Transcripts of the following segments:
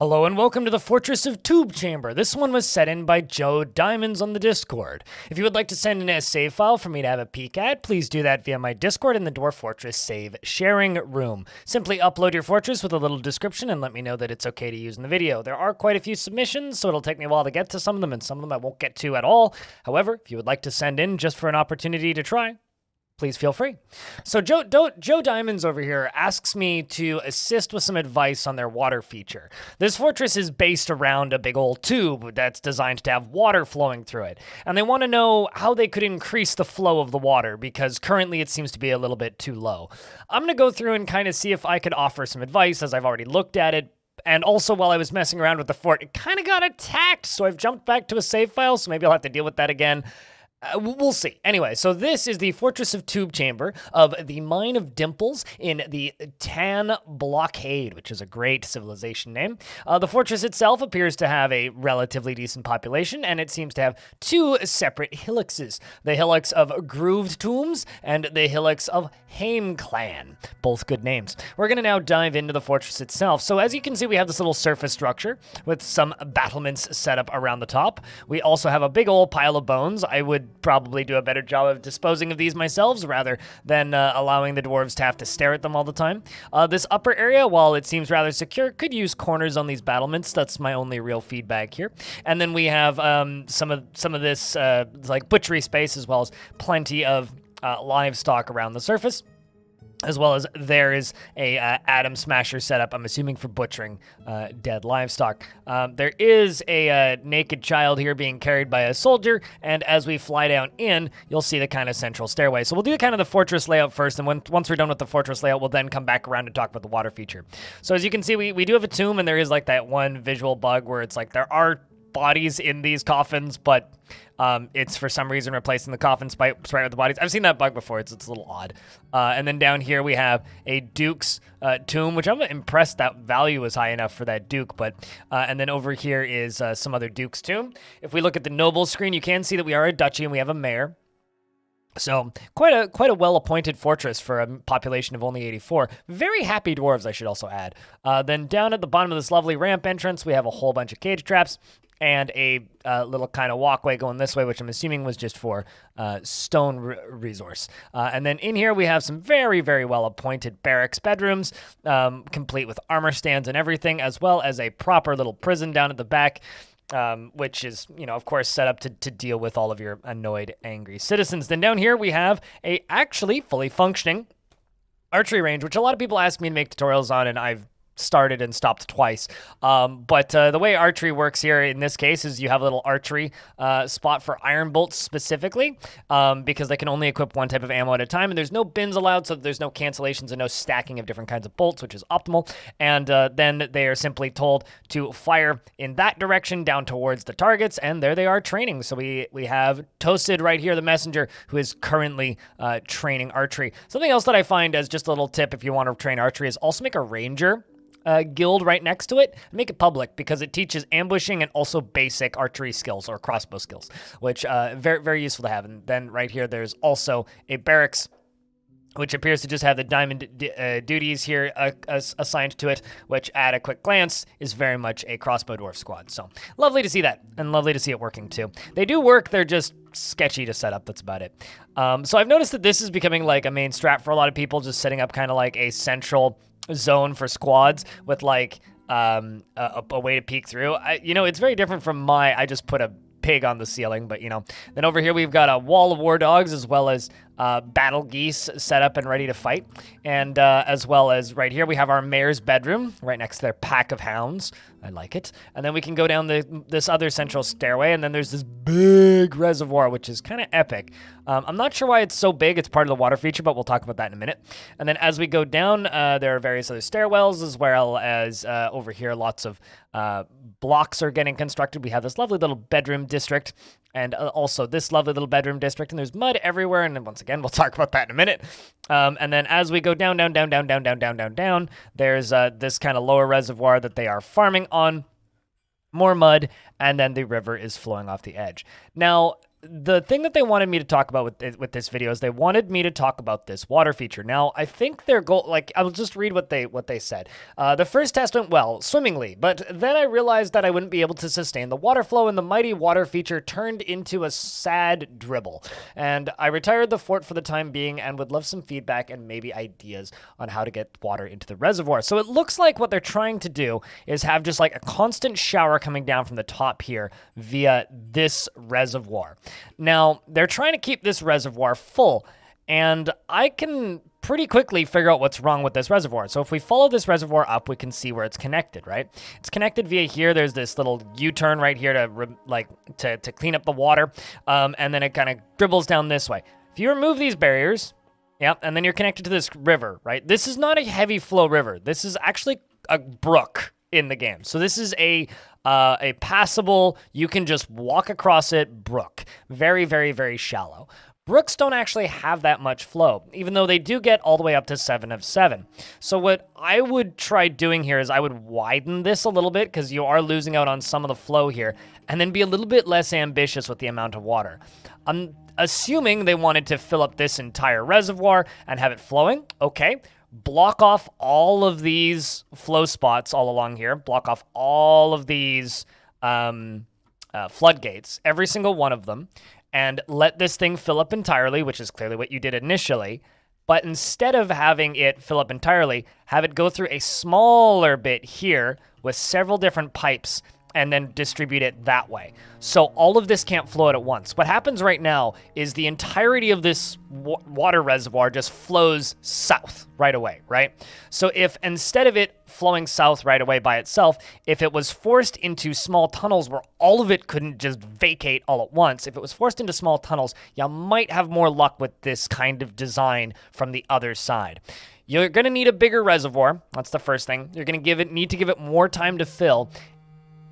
Hello and welcome to the Fortress of Tubechamber. This one was set in by Joediamonds on the Discord. If you would like to send in a save file for me to have a peek at, please do that via my Discord in the Dwarf Fortress save sharing room. Simply upload your fortress with a little description and let me know that it's okay to use in the video. There are quite a few submissions, so it'll take me a while to get to some of them, and some of them I won't get to at all. However, if you would like to send in just for an opportunity to try, please feel free. So Joediamonds over here asks me to assist with some advice on their water feature. This fortress is based around a big old tube that's designed to have water flowing through it. And they want to know how they could increase the flow of the water, because currently it seems to be a little bit too low. I'm going to go through and kind of see if I could offer some advice, as I've already looked at it. And also, while I was messing around with the fort, it kind of got attacked, so I've jumped back to a save file, so maybe I'll have to deal with that again. We'll see. Anyway, so this is the Fortress of Tubechamber of the Mine of Dimples in the Tan Blockade, which is a great civilization name. The fortress itself appears to have a relatively decent population, and it seems to have two separate hillocks. The hillocks of Grooved Tombs and the hillocks of Haim Clan. Both good names. We're going to now dive into the fortress itself. So as you can see, we have this little surface structure with some battlements set up around the top. We also have a big old pile of bones. I would probably do a better job of disposing of these myself rather than allowing the dwarves to have to stare at them all the time. This upper area, while it seems rather secure, could use corners on these battlements. That's my only real feedback here. And then we have some of this like butchery space, as well as plenty of livestock around the surface, as well as there is a Atom Smasher setup, I'm assuming for butchering dead livestock. There is a naked child here being carried by a soldier, and as we fly down in, you'll see the kind of central stairway. So we'll do kind of the fortress layout first, and once we're done with the fortress layout, we'll then come back around and talk about the water feature. So as you can see, we do have a tomb, and there is like that one visual bug where it's like there are bodies in these coffins, but it's for some reason replacing the coffins right with the bodies. I've seen that bug before. It's a little odd. And then down here we have a duke's tomb, which I'm impressed that value is high enough for that duke. But and then over here is some other duke's tomb. If we look at the noble screen, you can see that we are a duchy and we have a mayor. So quite a well-appointed fortress for a population of only 84. Very happy dwarves, I should also add. Then down at the bottom of this lovely ramp entrance, we have a whole bunch of cage traps and a little kind of walkway going this way, which I'm assuming was just for stone resource. And then in here we have some very, very well-appointed barracks bedrooms, complete with armor stands and everything, as well as a proper little prison down at the back. Which is, of course, set up to deal with all of your annoyed, angry citizens. Then down here, we have a actually fully functioning archery range, which a lot of people ask me to make tutorials on, and I've started and stopped twice. But the way archery works here in this case is you have a little archery spot for iron bolts specifically, because they can only equip one type of ammo at a time, and there's no bins allowed, so there's no cancellations and no stacking of different kinds of bolts, which is optimal. And then they are simply told to fire in that direction down towards the targets, and there they are training. So we have Toasted right here, the messenger, who is currently training archery. Something else that I find as just a little tip if you want to train archery is also make a ranger guild right next to it. Make it public, because it teaches ambushing and also basic archery skills or crossbow skills, which very, very useful to have. And then right here, there's also a barracks, which appears to just have the diamond duties here assigned to it, which at a quick glance is very much a crossbow dwarf squad. So lovely to see that, and lovely to see it working too. They do work, they're just sketchy to set up, that's about it. So I've noticed that this is becoming like a main strat for a lot of people, just setting up kind of like a central zone for squads with like a way to peek through. It's very different from I just put a pig on the ceiling, but then over here we've got a wall of war dogs, as well as battle geese set up and ready to fight, and as well as right here we have our mayor's bedroom right next to their pack of hounds. I like it. And then we can go down this other central stairway, and then there's this big reservoir, which is kind of epic. I'm not sure why it's so big. It's part of the water feature, but we'll talk about that in a minute. And then as we go down, there are various other stairwells, as well as over here lots of blocks are getting constructed. We have this lovely little bedroom district, and also this lovely little bedroom district, and there's mud everywhere, and then once again, we'll talk about that in a minute. And then as we go down, there's this kind of lower reservoir that they are farming on, more mud, and then the river is flowing off the edge. Now, the thing that they wanted me to talk about with this video is they wanted me to talk about this water feature. Now, I think their goal, like, I'll just read what they said. The first test went well, swimmingly, but then I realized that I wouldn't be able to sustain the water flow, and the mighty water feature turned into a sad dribble. And I retired the fort for the time being and would love some feedback and maybe ideas on how to get water into the reservoir. So it looks like what they're trying to do is have just like a constant shower coming down from the top here via this reservoir. Now, they're trying to keep this reservoir full, and I can pretty quickly figure out what's wrong with this reservoir. So if we follow this reservoir up, we can see where it's connected, right? It's connected via here. There's this little U-turn right here to clean up the water, and then it kind of dribbles down this way. If you remove these barriers, yep, and then you're connected to this river, right? This is not a heavy flow river. This is actually a brook in the game. So this is a passable, you can just walk across it brook. Very, very, very shallow. Brooks don't actually have that much flow, even though they do get all the way up to 7 of 7. So what I would try doing here is I would widen this a little bit, because you are losing out on some of the flow here, and then be a little bit less ambitious with the amount of water. I'm assuming they wanted to fill up this entire reservoir and have it flowing. Okay. Block off all of these flow spots all along here. Block off all of these floodgates, every single one of them, and let this thing fill up entirely, which is clearly what you did initially. But instead of having it fill up entirely, have it go through a smaller bit here with several different pipes and then distribute it that way. So all of this can't flow out at once. What happens right now is the entirety of this water reservoir just flows south right away, right? So if instead of it flowing south right away by itself, if it was forced into small tunnels where all of it couldn't just vacate all at once, if it was forced into small tunnels, you might have more luck with this kind of design from the other side. You're going to need a bigger reservoir. That's the first thing. You're going to need to give it more time to fill.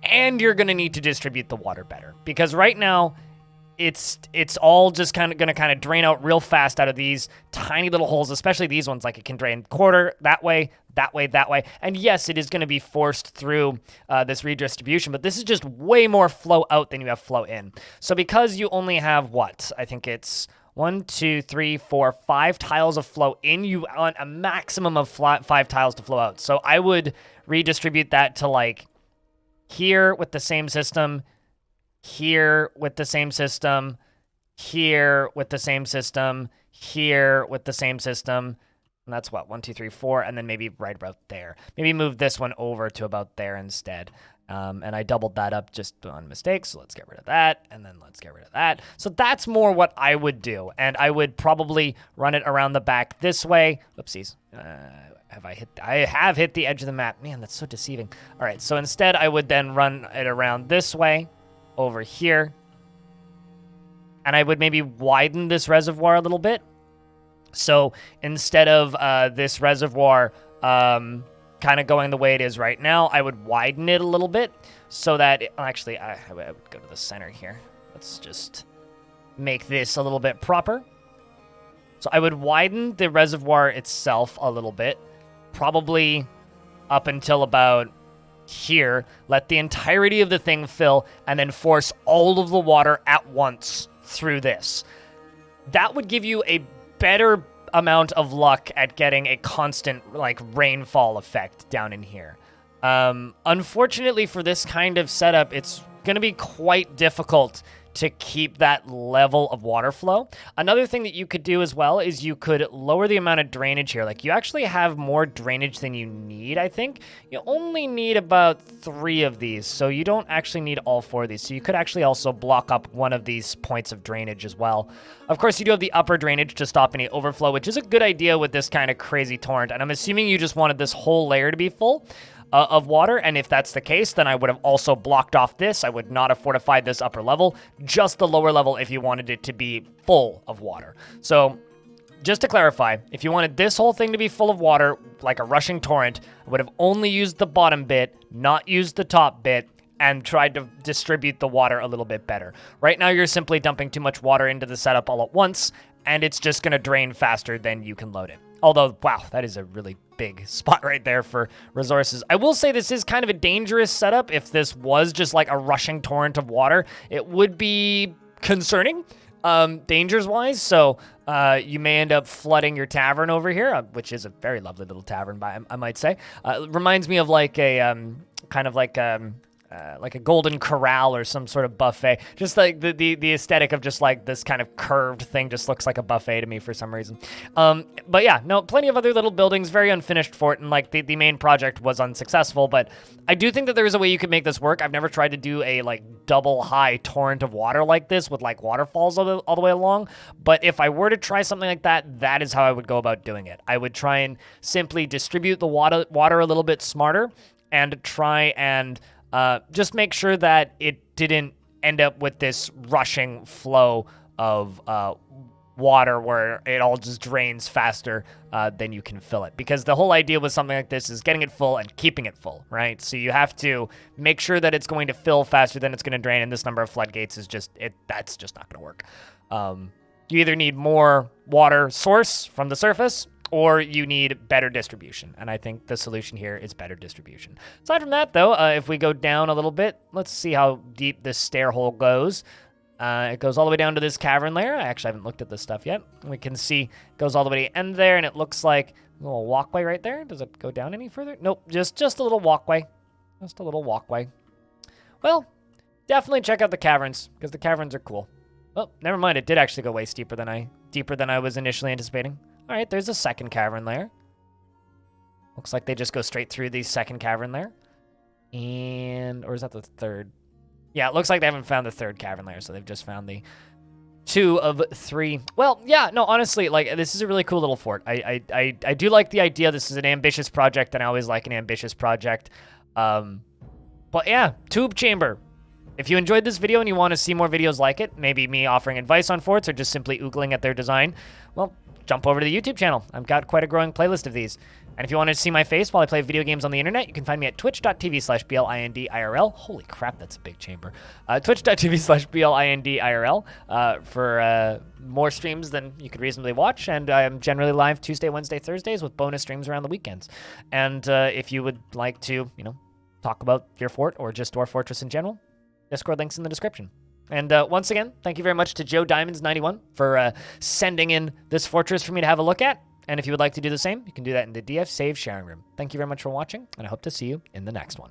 And you're going to need to distribute the water better, because right now it's all just going to drain out real fast out of these tiny little holes, especially these ones. Like, it can drain quarter that way, that way, that way. And yes, it is going to be forced through this redistribution, but this is just way more flow out than you have flow in. So because you only have I think it's 1, 2, 3, 4, 5 tiles of flow in, you want a maximum of 5 tiles to flow out. So I would redistribute that to like here with the same system, here with the same system, here with the same system, here with the same system. And that's what, 1, 2, 3, 4, and then maybe right about there. Maybe move this one over to about there instead. And I doubled that up just on mistake, so let's get rid of that, and then let's get rid of that. So that's more what I would do, and I would probably run it around the back this way. Oopsies. I have hit the edge of the map. Man, that's so deceiving. All right, so instead I would then run it around this way, over here, and I would maybe widen this reservoir a little bit. So instead of this reservoir kind of going the way it is right now, I would widen it a little bit so that actually I would go to the center here. Let's just make this a little bit proper. So I would widen the reservoir itself a little bit, probably up until about here. Let the entirety of the thing fill, and then force all of the water at once through this. That would give you a better amount of luck at getting a constant like rainfall effect down in here. Unfortunately for this kind of setup, it's going to be quite difficult to keep that level of water flow. Another thing that you could do as well is you could lower the amount of drainage here. Like, you actually have more drainage than you need, I think. You only need about 3 of these, so you don't actually need all 4 of these. So you could actually also block up one of these points of drainage as well. Of course, you do have the upper drainage to stop any overflow, which is a good idea with this kind of crazy torrent. And I'm assuming you just wanted this whole layer to be full of water, and if that's the case, then I would have also blocked off this. I would not have fortified this upper level, just the lower level if you wanted it to be full of water. So just to clarify, if you wanted this whole thing to be full of water, like a rushing torrent, I would have only used the bottom bit, not used the top bit, and tried to distribute the water a little bit better. Right now, you're simply dumping too much water into the setup all at once, and it's just going to drain faster than you can load it. Although, wow, that is a really big spot right there for resources. I will say this is kind of a dangerous setup. If this was just like a rushing torrent of water, it would be concerning, dangers-wise. So you may end up flooding your tavern over here, which is a very lovely little tavern, I might say. Reminds me of like a kind of like a golden corral or some sort of buffet. Just like the aesthetic of just like this kind of curved thing just looks like a buffet to me for some reason. But yeah, no, plenty of other little buildings, very unfinished fort, and like the main project was unsuccessful, but I do think that there is a way you could make this work. I've never tried to do a like double high torrent of water like this with like waterfalls all the way along, but if I were to try something like that, that is how I would go about doing it. I would try and simply distribute the water a little bit smarter and try and just make sure that it didn't end up with this rushing flow of water where it all just drains faster than you can fill it. Because the whole idea with something like this is getting it full and keeping it full, right? So you have to make sure that it's going to fill faster than it's going to drain, and this number of floodgates is that's just not going to work. You either need more water source from the surface, or you need better distribution, and I think the solution here is better distribution. Aside from that, though, if we go down a little bit, let's see how deep this stair hole goes. It goes all the way down to this cavern layer. I actually haven't looked at this stuff yet. We can see it goes all the way to the end there, and it looks like a little walkway right there. Does it go down any further? Nope, just a little walkway. Just a little walkway. Well, definitely check out the caverns, because the caverns are cool. Oh, never mind. It did actually go way deeper than I was initially anticipating. All right, there's a second cavern layer. Looks like they just go straight through the second cavern layer. Or is that the third? Yeah, it looks like they haven't found the third cavern layer, so they've just found the 2 of 3. Well, yeah, no, honestly, like, this is a really cool little fort. I do like the idea. This is an ambitious project, and I always like an ambitious project. But yeah, Tubechamber. If you enjoyed this video and you want to see more videos like it, maybe me offering advice on forts or just simply oogling at their design, well, jump over to the YouTube channel. I've got quite a growing playlist of these. And if you want to see my face while I play video games on the internet, you can find me at twitch.tv/BLINDIRL. Holy crap, that's a big chamber. Twitch.tv/BLINDIRL for more streams than you could reasonably watch. And I am generally live Tuesday, Wednesday, Thursdays with bonus streams around the weekends. And if you would like to, talk about your fort or just Dwarf Fortress in general, Discord links in the description. And once again, thank you very much to Joediamonds91 for sending in this fortress for me to have a look at. And if you would like to do the same, you can do that in the DF Save sharing room. Thank you very much for watching, and I hope to see you in the next one.